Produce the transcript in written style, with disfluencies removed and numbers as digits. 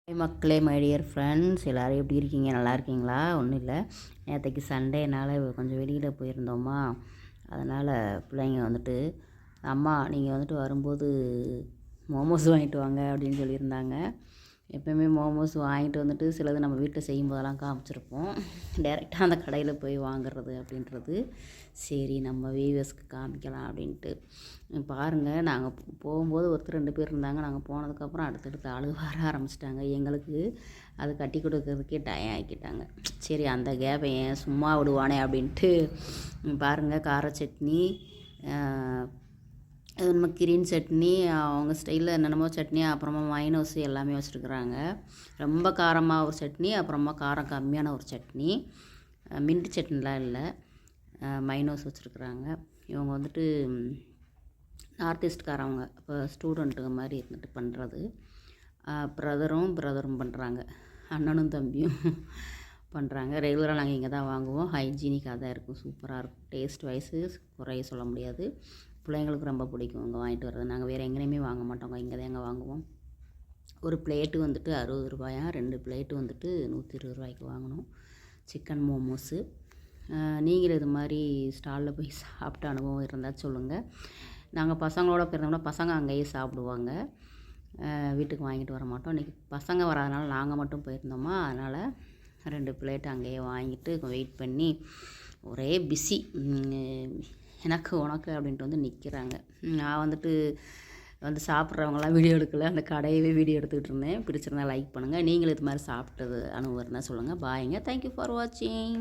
Hi மக்களே, my dear friends, எல்லோரும் எப்படி இருக்கீங்க? நல்லா இருக்கீங்களா? ஒன்றும் இல்லை, நேற்றைக்கு சண்டேனால் கொஞ்சம் வெளியில் போயிருந்தோமா, அதனால் பிள்ளைங்க வந்துட்டு, அம்மா நீங்கள் வந்துட்டு வரும்போது மோமோஸ் வாங்கிட்டு வாங்க அப்படின்னு சொல்லியிருந்தாங்க. எப்போயுமே மோமோஸ் வாங்கிட்டு வந்துட்டு சிலது நம்ம வீட்டில் செய்யும்போதெல்லாம் காமிச்சிருப்போம். டேரெக்டாக அந்த கடையில் போய் வாங்குறது அப்படின்றது சரி நம்ம வீவர்ஸ்க்கு காமிக்கலாம் அப்படின்ட்டு. பாருங்கள், நாங்கள் போகும்போது ஒருத்தர் 2 பேர் இருந்தாங்க. நாங்கள் போனதுக்கப்புறம் அடுத்தடுத்து ஆளு வர ஆரம்பிச்சிட்டாங்க. எங்களுக்கு அது கட்டி கொடுக்கறதுக்கே டயம் ஆக்கிட்டாங்க. சரி அந்த கேப்பை ஏன் சும்மா விடுவானே அப்படின்ட்டு பாருங்கள், கார சட்னி, அது நம்ம கிரீன் சட்னி, அவங்க ஸ்டைலில் என்னென்னமோ சட்னி, அப்புறமா மைனோஸ் எல்லாமே வச்சுருக்குறாங்க. ரொம்ப காரமாக ஒரு சட்னி, அப்புறமா காரம் கம்மியான ஒரு சட்னி, மின்ட் சட்னிலாம் இல்லை, மைனோஸ் வச்சுருக்குறாங்க. இவங்க வந்துட்டு நார்த் ஈஸ்ட்காரவங்க, இப்போ ஸ்டூடெண்ட்டுங்க மாதிரி இருந்துட்டு பண்ணுறது. பிரதரும் பண்ணுறாங்க, அண்ணனும் தம்பியும் பண்ணுறாங்க. ரெகுலராக நாங்கள் இங்கே தான் வாங்குவோம். ஹைஜீனிக்காக தான் இருக்கும், சூப்பராக இருக்கும். டேஸ்ட் வைஸு குறைய சொல்ல முடியாது. பிள்ளைங்களுக்கு ரொம்ப பிடிக்கும் இங்கே வாங்கிட்டு வர்றது. நாங்கள் வேறு எங்கேயுமே வாங்க மாட்டோங்க, இங்கே தான் எங்கே வாங்குவோம். ஒரு பிளேட்டு வந்துட்டு 60 ரூபாயா, 2 பிளேட்டு வந்துட்டு 120 ரூபாய்க்கு வாங்கினோம். சிக்கன் மோமோஸு. நீங்களும் இது மாதிரி ஸ்டாலில் போய் சாப்பிட்ட அனுபவம் இருந்தால் சொல்லுங்கள். நாங்கள் பசங்களோட போயிருந்தோம்னா பசங்க அங்கேயே சாப்பிடுவாங்க, வீட்டுக்கு வாங்கிட்டு வர மாட்டோம். இன்றைக்கி பசங்க வராதனால நாங்கள் மட்டும் போயிருந்தோமா, அதனால் 2 பிளேட் அங்கேயே வாங்கிட்டு வெயிட் பண்ணி ஒரே பிஸி, எனக்கு உனக்கு அப்படின்ட்டு வந்து நிற்கிறாங்க. நான் வந்துட்டு சாப்பிட்றவங்களாம் வீடியோ எடுக்கலை, அந்த கடையவே வீடியோ எடுத்துக்கிட்டு இருந்தேன். பிடிச்சிருந்தா லைக் பண்ணுங்கள். நீங்களும் இது மாதிரி சாப்பிட்டது அனுபவம் இருந்தால் சொல்லுங்கள். பாய்ங்க, தேங்க்யூ ஃபார் வாட்சிங்.